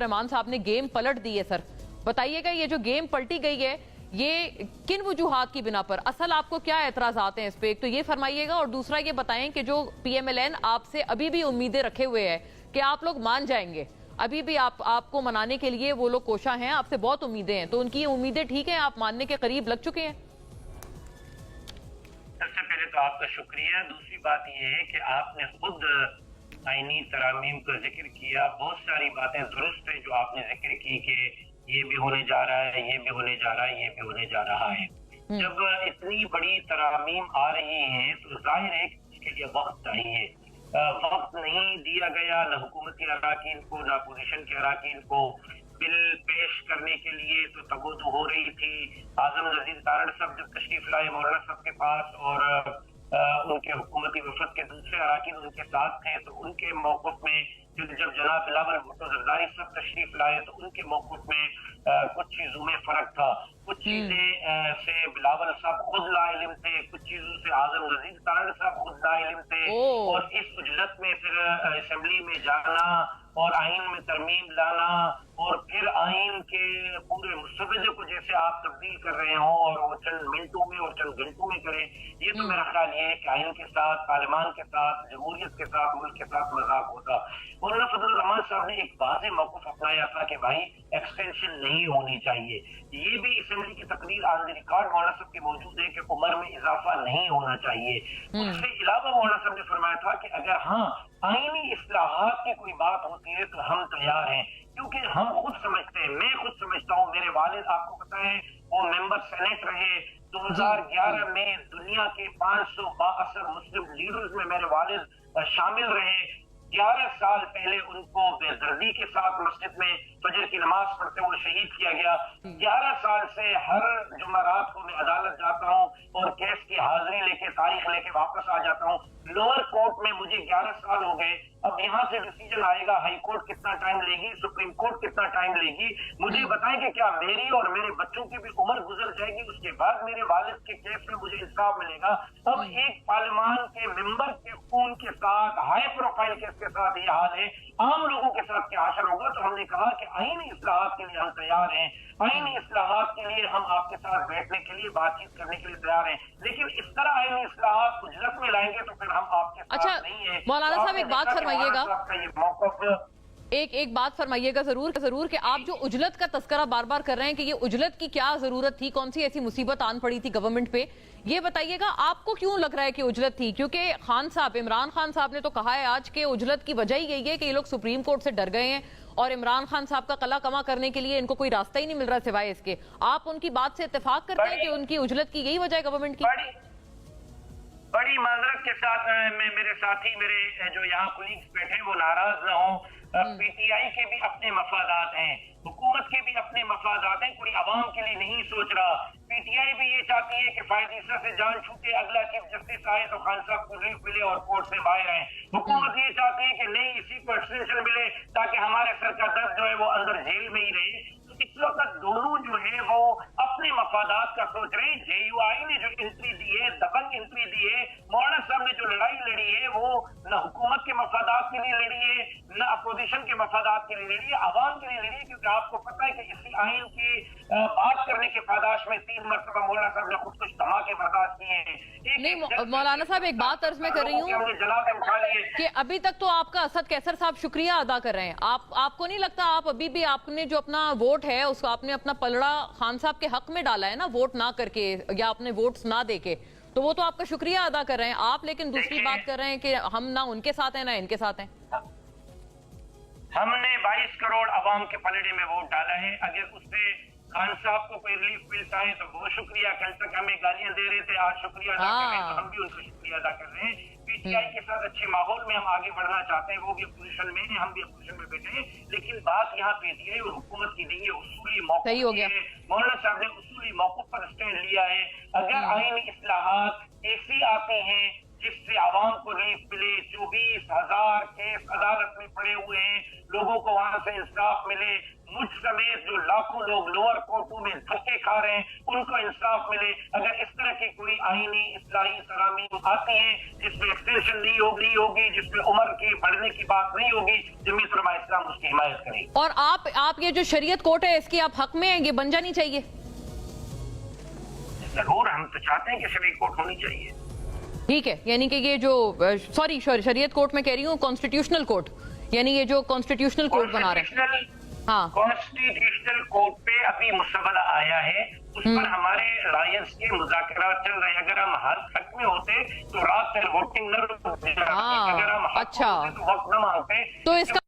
रहमान साहब ने गेम पलट दी है। सर बताइएगा, ये जो गेम पलटी गई है ये किन वजूहात की बिना पर, असल आपको क्या एतराजात हैं इस पे, एक तो ये फरमाइएगा, और दूसरा ये बताएं कि जो PMLN आपसे अभी भी उम्मीदें रखे हुए है कि आप लोग मान जाएंगे, अभी भी आपको मनाने के लिए वो लोग कोशा हैं, आपसे बहुत उम्मीदें हैं, तो उनकी ये उम्मीदें ठीक हैं, आप मानने के करीब लग चुके हैं? सबसे पहले तो आपका शुक्रिया। दूसरी बात ये है कि आपने खुद आईनी तरामीम का जिक्र किया, बहुत सारी बातें दुरुस्त है जो आपने जिक्र की कि ये भी होने जा रहा है, ये भी होने जा रहा है, ये भी होने जा रहा है। जब इतनी बड़ी तरामीम आ रही है तो जाहिर है इसके लिए वक्त चाहिए। वक्त नहीं दिया गया न हुकूमती अराकीन को न अपोजिशन के अराकीन को बिल पेश करने के लिए, तो तगोदो हो रही थी। आजम नजीर तारड़ साहब जब तशरीफ लाए मौलाना साहब के पास और उनके हुकूमती वफद के दूसरे अराकीन उनके साथ थे, तो उनके मौक़िफ़ में जब जनाब बिलावल भुट्टो ज़रदारी सब तशरीफ लाए तो उनके मौक़िफ़ में कुछ चीजों में फर्क था। कुछ चीजें से बिलावल साहब खुद लाइल्म थे, कुछ चीजों से आजम नजीर तारड़ साहब खुद लाइल्म थे, और इस उजलत में फिर असेंबली में जाना और आइन में तरमीम लाना और फिर आइन के पूरे मुसवदे को जैसे आप तब्दील कर रहे हो और वो चंद मिनटों में और चंद घंटों में करें, ये तो मेरा ख्याल ये है कि आइन के साथ, पार्लियामान के साथ, जमहूरियत के साथ, मुल्क के साथ मजाक होता। मौलाना फजल रहमान साहब ने एक वाज़ेह मौक़िफ़ अपनाया था कि भाई एक्सटेंशन नहीं होनी चाहिए। ये भी असेंबली की तकरीर ऑन द रिकॉर्ड मौलाना साहब की मौजूद है कि उम्र में इजाफा नहीं होना चाहिए। उसके अलावा मौलाना साहब ने फरमाया था कि अगर हाँ आईनी इस्लाहात की कोई बात होती है तो हम तैयार हैं, क्योंकि हम खुद समझते हैं, मैं खुद समझता हूँ, मेरे वालिद आपको पता है वो मेंबर सेनेट रहे। 2011 में दुनिया के 500 बाअसर मुस्लिम लीडर्स में मेरे वालिद शामिल रहे। 11 साल पहले उनको बेदर्दी के साथ मस्जिद में फजर की नमाज पढ़ते हुए शहीद किया गया। 11 साल से हर जुमेरात को मैं अदालत जाता हूँ और केस की हाजिरी लेके तारीख लेके वापस आ जाता हूँ। लोअर कोर्ट में मुझे 11 साल हो गए। अब यहाँ से डिसीजन आएगा, हाई कोर्ट कितना टाइम लेगी, सुप्रीम कोर्ट कितना टाइम लेगी, मुझे बताएं कि क्या मेरी और मेरे बच्चों की भी उम्र गुजर जाएगी, उसके बाद मेरे वालिद के केस में मुझे इंसाफ मिलेगा। अब एक पार्लियामान के मेंबर के खून के साथ, हाई प्रोफाइल केस के साथ ये हाल है, आम लोगों के साथ क्या असर होगा? तो हमने कहा कि आईनी इस्लाहात के लिए हम तैयार हैं, आईनी इस्लाहात के लिए हम आपके साथ बैठने के लिए, बातचीत करने के लिए तैयार हैं, लेकिन इस तरह आईनी इस्लाहात उजलत में लाएंगे तो फिर हम आपके साथ नहीं है। मौलाना साहब एक बात फरमाइएगा, एक बात फरमाइएगा जरूर कि आप जो उजलत का तस्करा बार बार कर रहे हैं कि ये उजलत की क्या जरूरत थी, कौन सी ऐसी मुसीबत आन पड़ी थी गवर्नमेंट पे, ये बताइएगा आपको क्यों लग रहा है कि उजलत थी? क्योंकि खान साहब, इमरान खान साहब ने तो कहा है आज के उजलत की वजह यही है कि ये लोग सुप्रीम कोर्ट से डर गए हैं और इमरान खान साहब का कला कमा करने के लिए इनको कोई रास्ता ही नहीं मिल रहा सिवाय इसके। आप उनकी बात से इत्तेफाक करते हैं कि उनकी उजलत की यही वजह है गवर्नमेंट की? बड़ी माजरत के साथ मेरे साथी, मेरे जो यहाँ कुलीग्स बैठे वो नाराज न हो। PTI के भी अपने मफादात हैं, हुकूमत के भी अपने मफादात हैं, कोई आवाम के लिए नहीं सोच रहा। PTI भी ये चाहती है कि फायदेसा से जान छूटे, अगला चीफ जस्टिस आए तो खान साहब को रिलीफ मिले और कोर्ट से बाहर आए। हुकूमत ये चाहती है कि नहीं, इसी को एक्सटेंशन मिले ताकि हमारे सर का दर्द जो है वो अंदर जेल में ही रहे। इस वक्त दोनों जो है वो अपने मफादात का सोच रहे हैं। JUI ने जो एंट्री दी है, दबंग एंट्री दी है, मौलाना साहब ने जो लड़ाई लड़ी है वो न हुकूमत के मफादात के लिए लड़ी है, न अपोजिशन के मफादात के लिए लड़ी है, आवाम के लिए लड़ी है। क्योंकि आपको पता है कि इसी आइन की बात करने के पादाश में 3 मरतबा मौलाना साहब ने खुद कुछ धमाके बर्दाश्त किए हैं। नहीं मौलाना साहब, एक बात अर्ज में कर रही हूँ कि अभी तक तो आपका असद कैसर साहब शुक्रिया अदा कर रहे हैं, आपको नहीं लगता आप अभी भी, आपने जो अपना वोट है उसको आपने अपना पलड़ा खान साहब के हक में डाला है ना, वोट ना करके या अपने वोट्स ना देके, तो वो तो आपका शुक्रिया अदा कर रहे हैं आप, लेकिन दूसरी बात कर रहे हैं कि हम ना उनके साथ हैं ना इनके साथ हैं। हमने 22 करोड़ अवाम के पलड़े में वोट डाला है। अगर उससे खान साहब को कोई रिलीफ मिलता है तो बहुत शुक्रिया। कल तक हमें गालियां दे रहे थे, आज शुक्रिया अदा कर रहे हैं, तो हम भी उनका शुक्रिया अदा कर रहे हैं। PTI के साथ अच्छे माहौल में हम आगे बढ़ना चाहते हैं, वो भी अपोजिशन में है, हम भी अपोजिशन में बैठे हैं, लेकिन बात यहाँ PTI और हुकूमत की नहीं है, उसूली मौक़िफ़ की है। मौलाना साहब ने उसूली मौक़िफ़ पर स्टैंड लिया है। अगर आईनी इस्लाहात ऐसी आती हैं جس سے عوام کو ریلیف ملے. 24,000 کیس عدالت میں پڑے ہوئے ہیں, لوگوں کو وہاں سے انصاف ملے. مجھ سمیت جو لاکھوں لوگ لوور کورٹوں میں دھکے کھا رہے ہیں ان کو انصاف ملے. اگر اس طرح کی کوئی آئینی اصلاحی ترامیم آتی ہیں جس میں ایکسٹینشن نہیں ہوگی, جس میں عمر کی بڑھنے کی بات نہیں ہوگی, جمعیت علماء اسلام اس کی حمایت کرے گی. اور آپ یہ جو شریعت کورٹ ہے اس کی آپ حق میں ہیں, یہ بن جانی چاہیے؟ ضرور, ہم تو چاہتے ہیں کہ شریعت کورٹ ہونی چاہیے. ٹھیک ہے, یعنی کہ یہ جو شریعت کورٹ میں کہہ رہی ہوں, کانسٹیٹیوشنل کورٹ, یعنی یہ جو کانسٹیٹیوشنل کورٹ بنا رہے ہیں. ہاں, کانسٹیٹیوشنل کورٹ پہ ابھی مسودہ آیا ہے, اس پر ہمارے الائنس کے مذاکرات چل رہے ہیں. اگر ہم حق میں ہوتے تو رات تک ووٹنگ نہ ہوتی, اگر ہم حق میں ہوتے تو وقت نہ مانگتے. تو اس کا